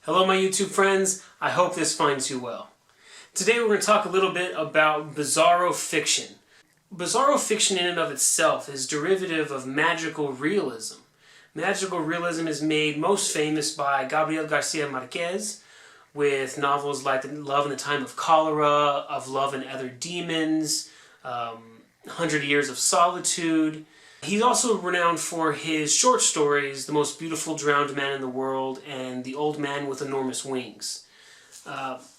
Hello my YouTube friends, I hope this finds you well. Today we're going to talk a little bit about Bizarro Fiction. Bizarro Fiction in and of itself is derivative of magical realism. Magical realism is made most famous by Gabriel Garcia Marquez with novels like Love in the Time of Cholera, Of Love and Other Demons, 100 Years of Solitude. He's also renowned for his short stories, The Most Beautiful Drowned Man in the World and The Old Man with Enormous Wings.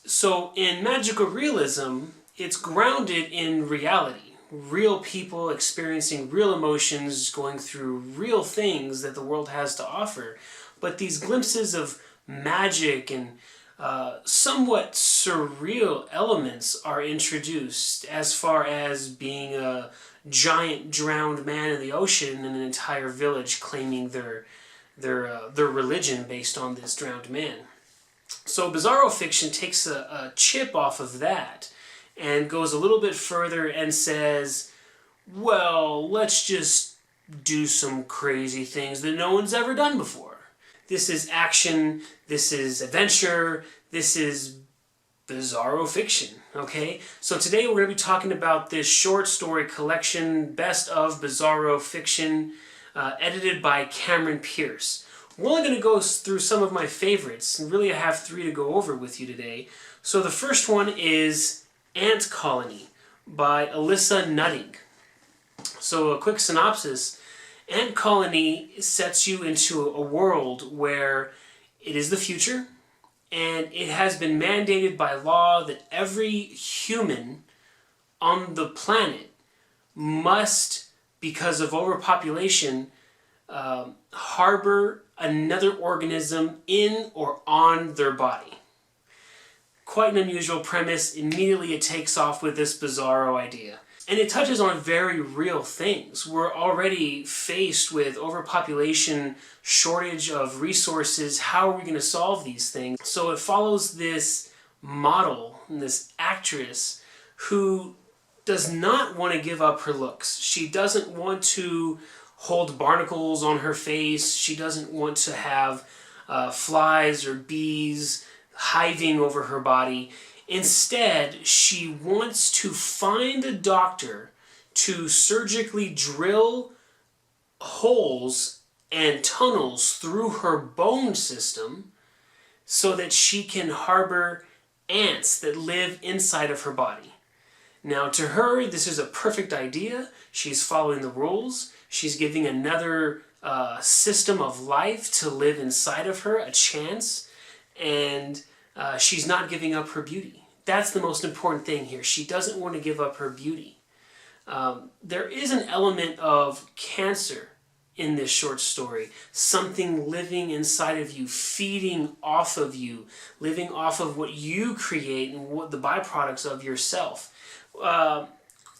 So in magical realism, it's grounded in reality. Real people experiencing real emotions, going through real things that the world has to offer. But these glimpses of magic and somewhat surreal elements are introduced, as far as being a giant drowned man in the ocean and an entire village claiming their religion based on this drowned man. So Bizarro Fiction takes a chip off of that and goes a little bit further and says, well, let's just do some crazy things that no one's ever done before. This is action, this is adventure, this is Bizarro Fiction, okay? So today we're going to be talking about this short story collection, Best of Bizarro Fiction, edited by Cameron Pierce. We're only going to go through some of my favorites, and really I have 3 to go over with you today. So the first one is Ant Colony by Alissa Nutting. So a quick synopsis. Ant Colony sets you into a world where it is the future, and it has been mandated by law that every human on the planet must, because of overpopulation, harbor another organism in or on their body. Quite an unusual premise. Immediately it takes off with this bizarro idea. And it touches on very real things. We're already faced with overpopulation, shortage of resources. How are we going to solve these things? So it follows this model, this actress, who does not want to give up her looks. She doesn't want to hold barnacles on her face. She doesn't want to have flies or bees hiving over her body. Instead, she wants to find a doctor to surgically drill holes and tunnels through her bone system so that she can harbor ants that live inside of her body. Now, to her, this is a perfect idea. She's following the rules. She's giving another system of life to live inside of her a chance, and she's not giving up her beauty. That's the most important thing here. She doesn't want to give up her beauty. There is an element of cancer in this short story. Something living inside of you, feeding off of you, living off of what you create and what the byproducts of yourself.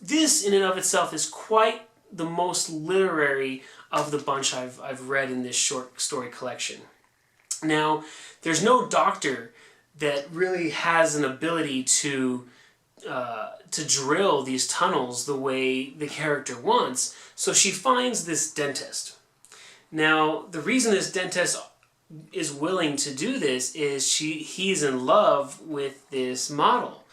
This in and of itself is quite the most literary of the bunch I've read in this short story collection. Now, there's no doctor that really has an ability to drill these tunnels the way the character wants, so she finds this dentist. Now, the reason this dentist is willing to do this is he's in love with this model.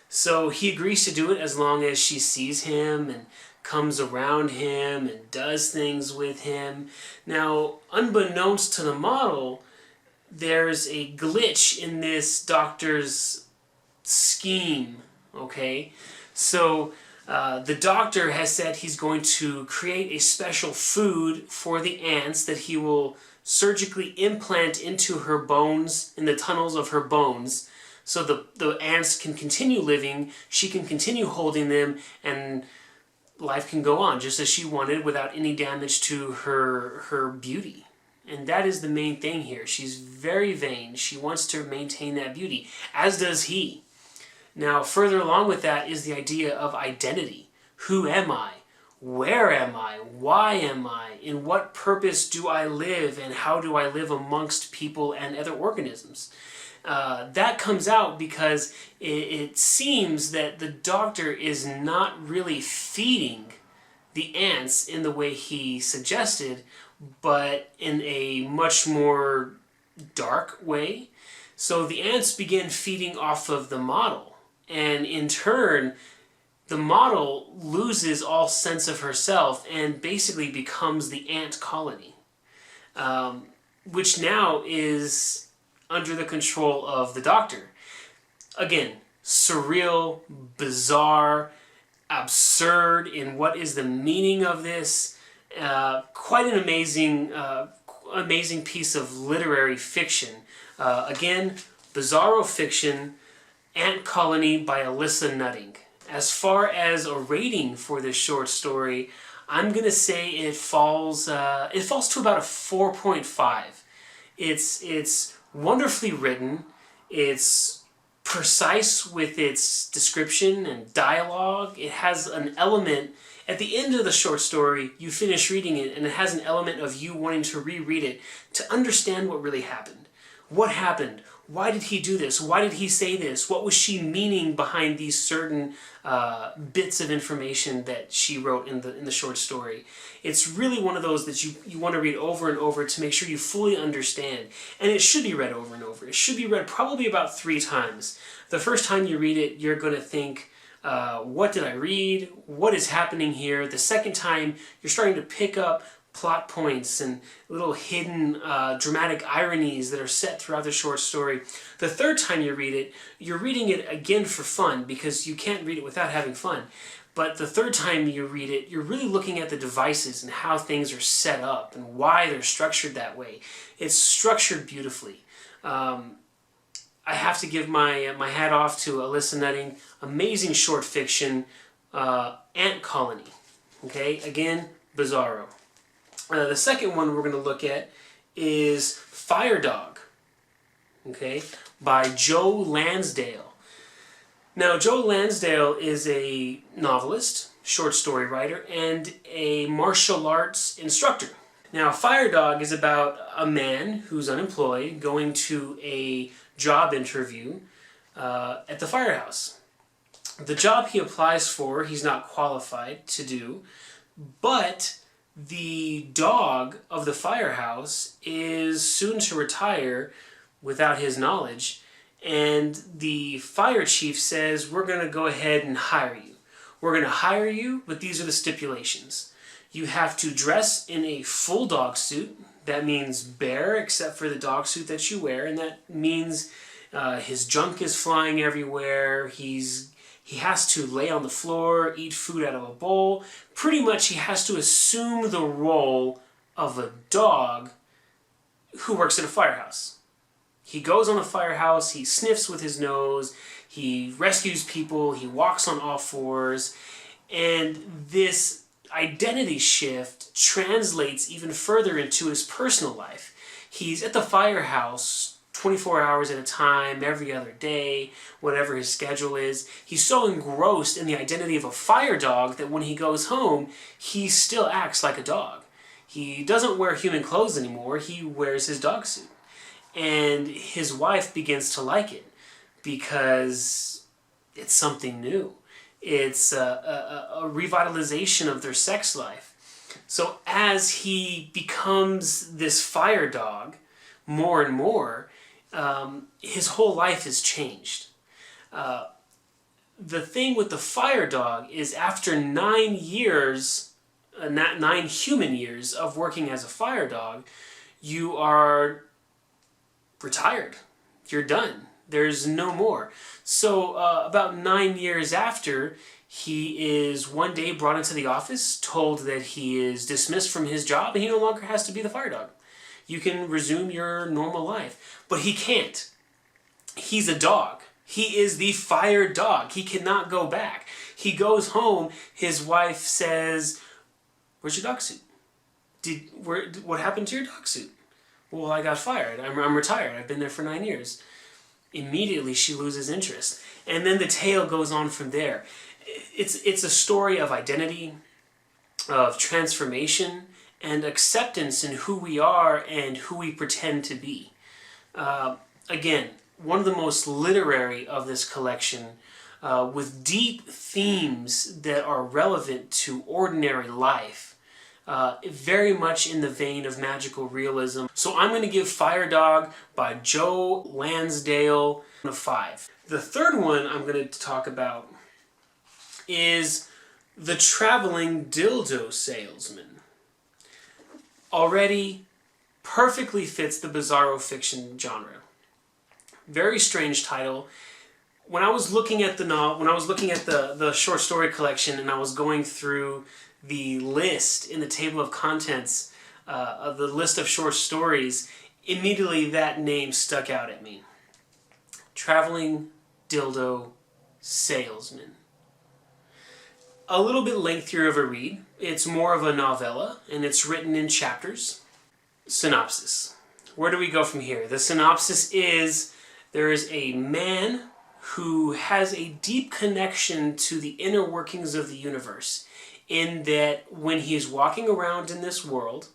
So he agrees to do it as long as she sees him and comes around him and does things with him. Now, unbeknownst to the model, there's a glitch in this doctor's scheme, okay? So the doctor has said he's going to create a special food for the ants that he will surgically implant into her bones, in the tunnels of her bones, so the ants can continue living, she can continue holding them, and life can go on just as she wanted without any damage to her beauty. And that is the main thing here. She's very vain. She wants to maintain that beauty, as does he. Now, further along with that is the idea of identity. Who am I? Where am I? Why am I? In what purpose do I live? And how do I live amongst people and other organisms? That comes out because it seems that the doctor is not really feeding the ants in the way he suggested, but in a much more dark way. So the ants begin feeding off of the model, and in turn, the model loses all sense of herself and basically becomes the ant colony, which now is under the control of the doctor. Again, surreal, bizarre, absurd in what is the meaning of this. Quite an amazing piece of literary fiction. Again, Bizarro Fiction, Ant Colony by Alissa Nutting. As far as a rating for this short story, I'm gonna say it falls to about a 4.5. It's wonderfully written. It's precise with its description and dialogue. It has an element at the end of the short story. You finish reading it, and it has an element of you wanting to reread it to understand what really happened. What happened? Why did he do this? Why did he say this? What was she meaning behind these certain bits of information that she wrote in the short story? It's really one of those that you want to read over and over to make sure you fully understand. And it should be read over and over. It should be read probably about 3 times. The first time you read it, you're going to think, what did I read? What is happening here? The second time, you're starting to pick up plot points and little hidden dramatic ironies that are set throughout the short story. The third time you read it, you're reading it again for fun, because you can't read it without having fun. But the third time you read it, you're really looking at the devices and how things are set up and why they're structured that way. It's structured beautifully. I have to give my hat off to Alissa Nutting. Amazing short fiction, Ant Colony. Okay, again, Bizarro. The second one we're going to look at is Fire Dog, okay, by Joe Lansdale. Now, Joe Lansdale is a novelist, short story writer, and a martial arts instructor. Now, Fire Dog is about a man who's unemployed going to a job interview at the firehouse. The job he applies for, he's not qualified to do, but the dog of the firehouse is soon to retire without his knowledge, and the fire chief says, we're going to go ahead and hire you. We're going to hire you, but these are the stipulations. You have to dress in a full dog suit. That means bare except for the dog suit that you wear, and that means his junk is flying everywhere. He has to lay on the floor, eat food out of a bowl. Pretty much he has to assume the role of a dog who works at a firehouse. He goes on a firehouse, he sniffs with his nose, he rescues people, he walks on all fours, and this identity shift translates even further into his personal life. He's at the firehouse 24 hours at a time, every other day, whatever his schedule is. He's so engrossed in the identity of a fire dog that when he goes home, he still acts like a dog. He doesn't wear human clothes anymore, he wears his dog suit. And his wife begins to like it because it's something new. It's a revitalization of their sex life. So as he becomes this fire dog more and more, his whole life has changed. The thing with the fire dog is after 9 years, 9 human years of working as a fire dog, you are retired. You're done. There's no more. So about 9 years after, he is one day brought into the office, told that he is dismissed from his job and he no longer has to be the fire dog. You can resume your normal life. But he can't. He's a dog. He is the fire dog. He cannot go back. He goes home, his wife says, where's your dog suit? What happened to your dog suit? Well, I got fired. I'm retired. I've been there for 9 years. Immediately she loses interest. And then the tale goes on from there. It's a story of identity, of transformation, and acceptance in who we are and who we pretend to be. Again, one of the most literary of this collection, with deep themes that are relevant to ordinary life, very much in the vein of magical realism. So I'm going to give Fire Dog by Joe Lansdale a 5. The third one I'm going to talk about is The Traveling Dildo Salesman. Already perfectly fits the Bizarro Fiction genre. Very strange title. When I was looking at the short story collection and I was going through the list in the table of contents of the list of short stories, immediately that name stuck out at me. Traveling Dildo Salesman. A little bit lengthier of a read. It's more of a novella, and it's written in chapters. Synopsis. Where do we go from here? The synopsis is, there is a man who has a deep connection to the inner workings of the universe, in that when he's walking around in this world,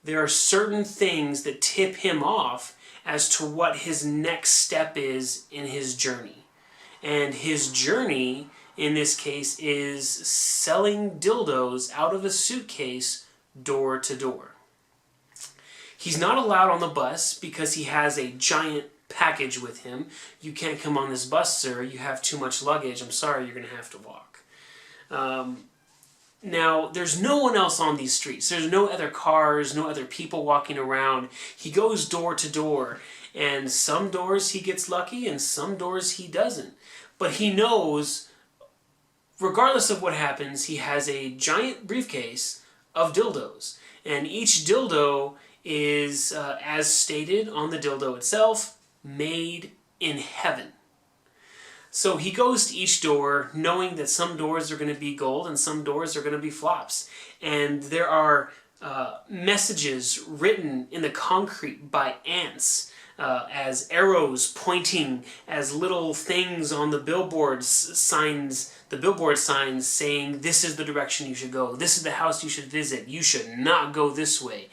there are certain things that tip him off as to what his next step is in his journey. And his journey, in this case, is selling dildos out of a suitcase door to door. He's not allowed on the bus because he has a giant package with him. You can't come on this bus, sir. You have too much luggage. I'm sorry, you're going to have to walk. Now, there's no one else on these streets. There's no other cars, no other people walking around. He goes door to door, and some doors he gets lucky, and some doors he doesn't. But he knows, regardless of what happens, he has a giant briefcase of dildos. And each dildo is, as stated on the dildo itself, made in heaven. So he goes to each door knowing that some doors are going to be gold and some doors are going to be flops. And there are messages written in the concrete by ants as arrows pointing as little things on the billboard signs saying, this is the direction you should go, this is the house you should visit, you should not go this way.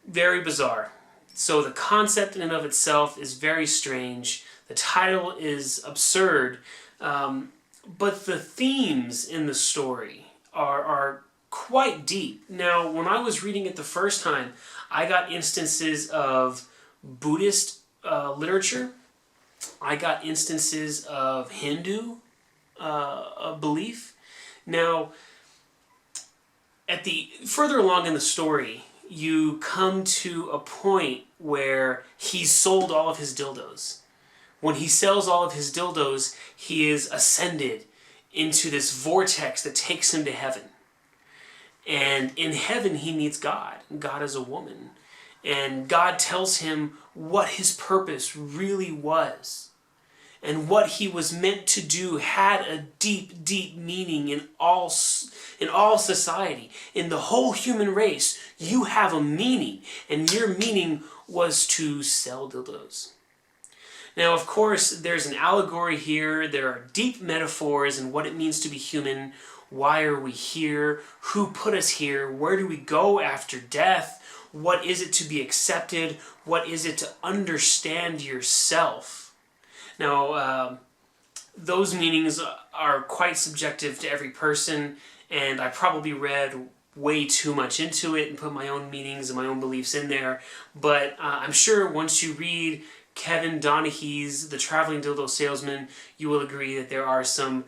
Very bizarre. So the concept in and of itself is very strange. The title is absurd, but the themes in the story are quite deep. Now, when I was reading it the first time, I got instances of Buddhist literature. I got instances of Hindu belief. Now, further along in the story, you come to a point where he's sold all of his dildos. When he sells all of his dildos, he is ascended into this vortex that takes him to heaven. And in heaven, he meets God. God is a woman. And God tells him what his purpose really was. And what he was meant to do had a deep, deep meaning in all society. In the whole human race, you have a meaning. And your meaning was to sell dildos. Now, of course, there's an allegory here. There are deep metaphors in what it means to be human. Why are we here? Who put us here? Where do we go after death? What is it to be accepted? What is it to understand yourself? Now, those meanings are quite subjective to every person, and I probably read way too much into it and put my own meanings and my own beliefs in there. But I'm sure once you read Kevin Donihe's The Traveling Dildo Salesman, you will agree that there are some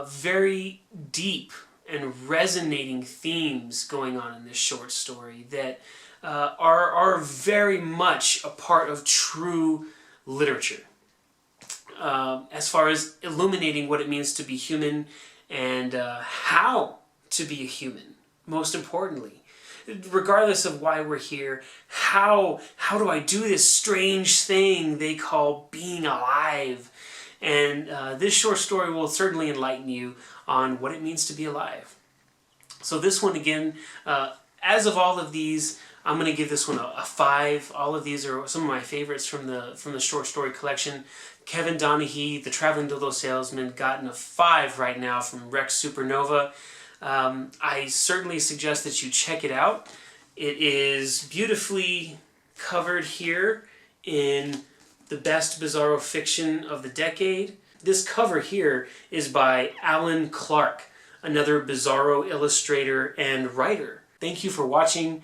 very deep and resonating themes going on in this short story that are very much a part of true literature. As far as illuminating what it means to be human and how to be a human, most importantly. Regardless of why we're here, how do I do this strange thing they call being alive? And this short story will certainly enlighten you on what it means to be alive. So this one, again, as of all of these, I'm going to give this one a 5. All of these are some of my favorites from the short story collection. Kevin Donihe, The Traveling Dildo Salesman, gotten a 5 right now from Rex Supernova. I certainly suggest that you check it out. It is beautifully covered here in the best Bizarro Fiction of the decade. This cover here is by Alan Clark, another Bizarro illustrator and writer. Thank you for watching.